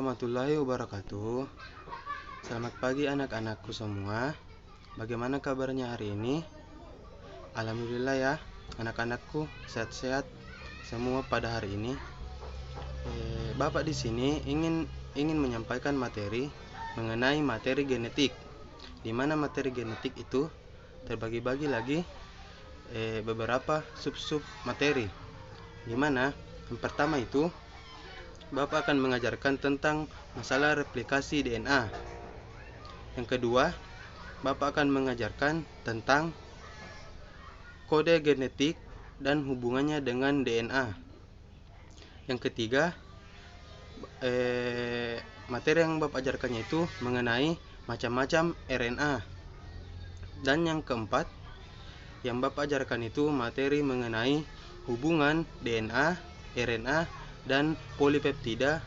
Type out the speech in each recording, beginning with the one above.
warahmatullahi wabarakatuh. Selamat pagi anak-anakku semua. Bagaimana kabarnya hari ini? Alhamdulillah ya, anak-anakku sehat-sehat semua pada hari ini. Bapak di sini ingin menyampaikan materi mengenai materi genetik. Di mana materi genetik itu terbagi-bagi lagi beberapa sub-sub materi. Di mana yang pertama itu Bapak akan mengajarkan tentang masalah replikasi DNA. Yang kedua, Bapak akan mengajarkan tentang kode genetik dan hubungannya dengan DNA. Yang ketiga, materi yang Bapak ajarkannya itu mengenai macam-macam RNA. Dan yang keempat, yang Bapak ajarkan itu materi mengenai hubungan DNA, RNA, dan polipeptida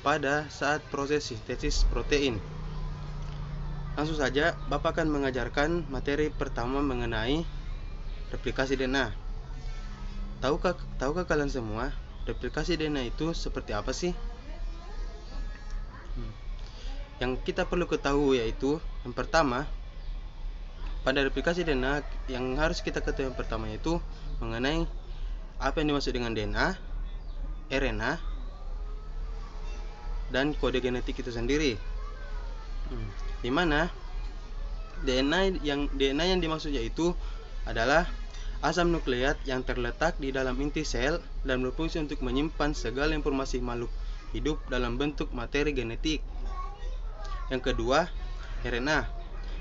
pada saat proses sintesis protein. Langsung saja, Bapak akan mengajarkan materi pertama mengenai replikasi DNA. Tahukah kalian semua replikasi DNA itu seperti apa sih? Yang kita perlu ketahui yaitu yang pertama, pada replikasi DNA yang harus kita ketahui yang pertama yaitu mengenai apa yang dimaksud dengan DNA, RNA, dan kode genetik itu sendiri. Di mana DNA yang dimaksud yaitu adalah asam nukleat yang terletak di dalam inti sel dan berfungsi untuk menyimpan segala informasi makhluk hidup dalam bentuk materi genetik. Yang kedua, RNA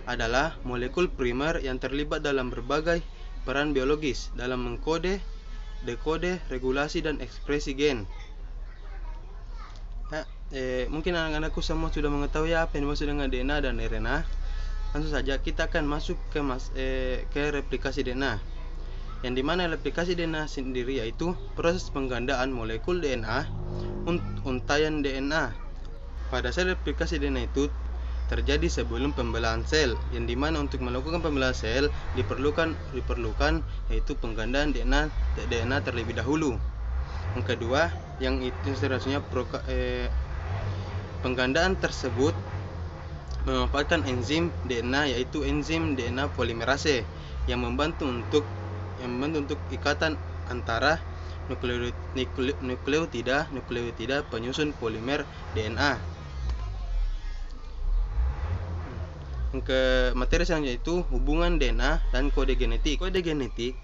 adalah molekul primer yang terlibat dalam berbagai peran biologis dalam mengkode, dekode, regulasi, dan ekspresi gen. Mungkin anak-anakku semua sudah mengetahui apa yang dimaksud dengan DNA dan RNA. Langsung saja kita akan masuk ke replikasi DNA. Yang dimana replikasi DNA sendiri yaitu proses penggandaan molekul DNA untayan DNA. Pada sel replikasi DNA itu terjadi sebelum pembelahan sel, yang dimana untuk melakukan pembelahan sel diperlukan yaitu penggandaan DNA terlebih dahulu. Yang kedua, yang itu seharusnya penggandaan tersebut memanfaatkan enzim DNA yaitu enzim DNA polimerase yang membantu untuk ikatan antara nukleotida penyusun polimer DNA. Ke materi selanjutnya yaitu hubungan DNA dan kode genetik. Kode genetik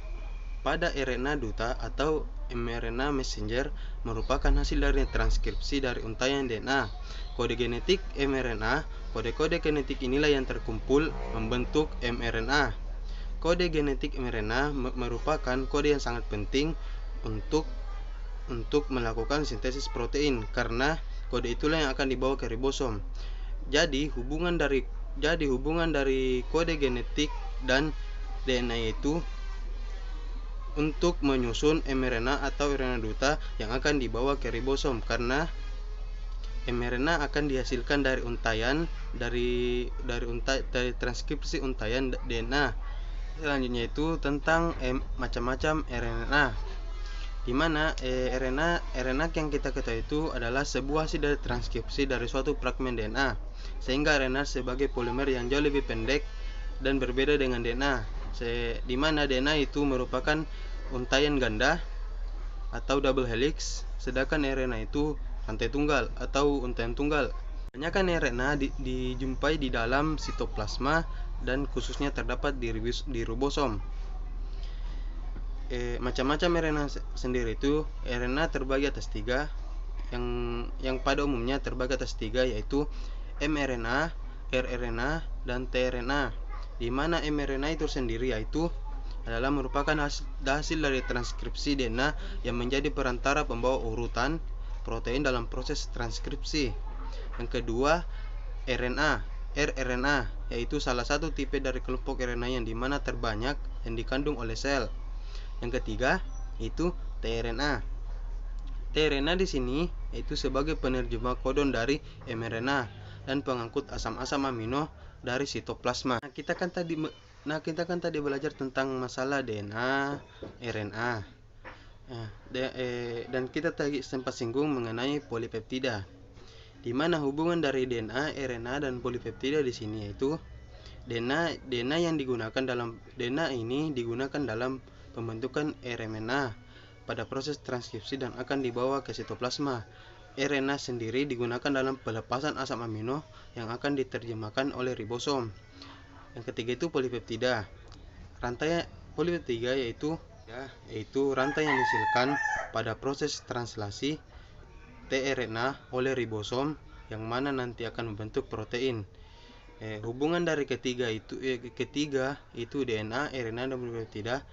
pada RNA duta atau mRNA messenger merupakan hasil dari transkripsi dari untayan DNA. Kode genetik mRNA, kode-kode genetik inilah yang terkumpul membentuk mRNA. Kode genetik mRNA merupakan kode yang sangat penting untuk melakukan sintesis protein, karena kode itulah yang akan dibawa ke ribosom. Jadi hubungan dari kode genetik dan DNA itu untuk menyusun mRNA atau RNA duta yang akan dibawa ke ribosom, karena mRNA akan dihasilkan dari transkripsi untayan DNA. Selanjutnya itu tentang macam-macam RNA. Di mana RNA yang kita ketahui itu adalah sebuah hasil dari transkripsi dari suatu fragmen DNA, sehingga RNA sebagai polimer yang jauh lebih pendek dan berbeda dengan DNA. Di mana DNA itu merupakan untayan ganda atau double helix, sedangkan RNA itu rantai tunggal atau untayan tunggal. Kebanyakan RNA dijumpai di dalam sitoplasma dan khususnya terdapat di ribosom. Macam-macam RNA sendiri itu RNA terbagi atas tiga, yang pada umumnya terbagi atas tiga yaitu mRNA, rRNA, dan tRNA. Di mana mRNA itu sendiri yaitu adalah merupakan hasil dari transkripsi DNA yang menjadi perantara pembawa urutan protein dalam proses transkripsi. Yang kedua, rRNA yaitu salah satu tipe dari kelompok RNA yang dimana terbanyak yang dikandung oleh sel. Yang ketiga itu tRNA. tRNA di sini yaitu sebagai penerjemah kodon dari mRNA dan pengangkut asam-asam amino dari sitoplasma. Kita kan tadi belajar tentang masalah DNA, RNA. Dan kita tadi sempat singgung mengenai polipeptida. di mana hubungan dari DNA, RNA, dan polipeptida di sini yaitu DNA yang digunakan dalam DNA ini digunakan dalam pembentukan RNA pada proses transkripsi dan akan dibawa ke sitoplasma. RNA sendiri digunakan dalam pelepasan asam amino yang akan diterjemahkan oleh ribosom. Yang ketiga itu polipeptida. Rantai polipeptida yaitu rantai yang dihasilkan pada proses translasi tRNA oleh ribosom yang mana nanti akan membentuk protein. Hubungan dari ketiga itu DNA, RNA, dan polipeptida.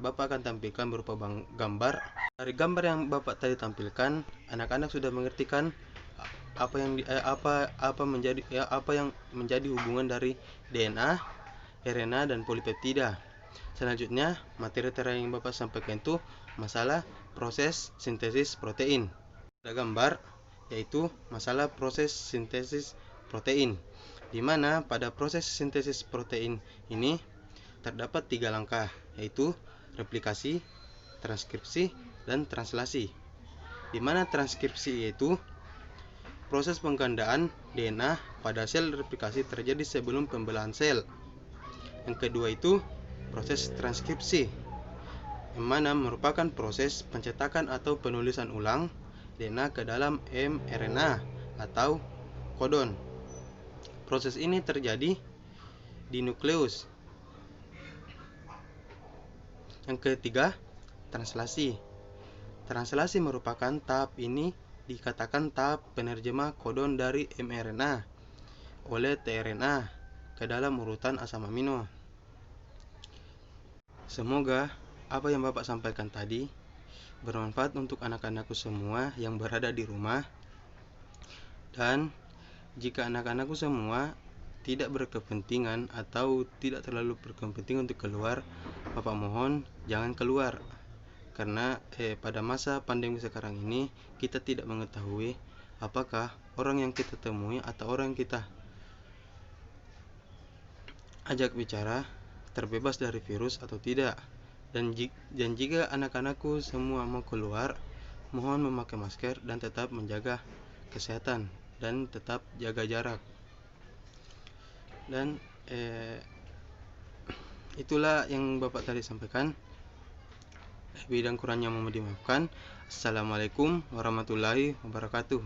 Bapak akan tampilkan berupa gambar. Dari gambar yang Bapak tadi tampilkan, anak-anak sudah mengerti kan apa yang menjadi hubungan dari DNA, RNA, dan polipeptida. Selanjutnya, materi yang Bapak sampaikan itu masalah proses sintesis protein. Ada gambar yaitu masalah proses sintesis protein, di mana pada proses sintesis protein ini terdapat 3 langkah, yaitu replikasi, transkripsi, dan translasi. Di mana transkripsi yaitu proses penggandaan DNA pada sel replikasi terjadi sebelum pembelahan sel. Yang kedua itu proses transkripsi, yang mana merupakan proses pencetakan atau penulisan ulang DNA ke dalam mRNA atau kodon. Proses ini terjadi di nukleus. Yang ketiga, translasi. Translasi merupakan tahap ini dikatakan tahap penerjemah kodon dari mRNA oleh tRNA ke dalam urutan asam amino. Semoga apa yang Bapak sampaikan tadi bermanfaat untuk anak-anakku semua yang berada di rumah. Dan jika anak-anakku semua tidak berkepentingan atau tidak terlalu berkepentingan untuk keluar, Bapak mohon jangan keluar. Karena pada masa pandemi sekarang ini kita tidak mengetahui apakah orang yang kita temui atau orang yang kita ajak bicara terbebas dari virus atau tidak. Dan jika anak-anakku semua mau keluar, mohon memakai masker dan tetap menjaga kesehatan dan tetap jaga jarak. Dan itulah yang Bapak tadi sampaikan. Lebih dan kurangnya mohon dimaafkan. Assalamualaikum warahmatullahi wabarakatuh.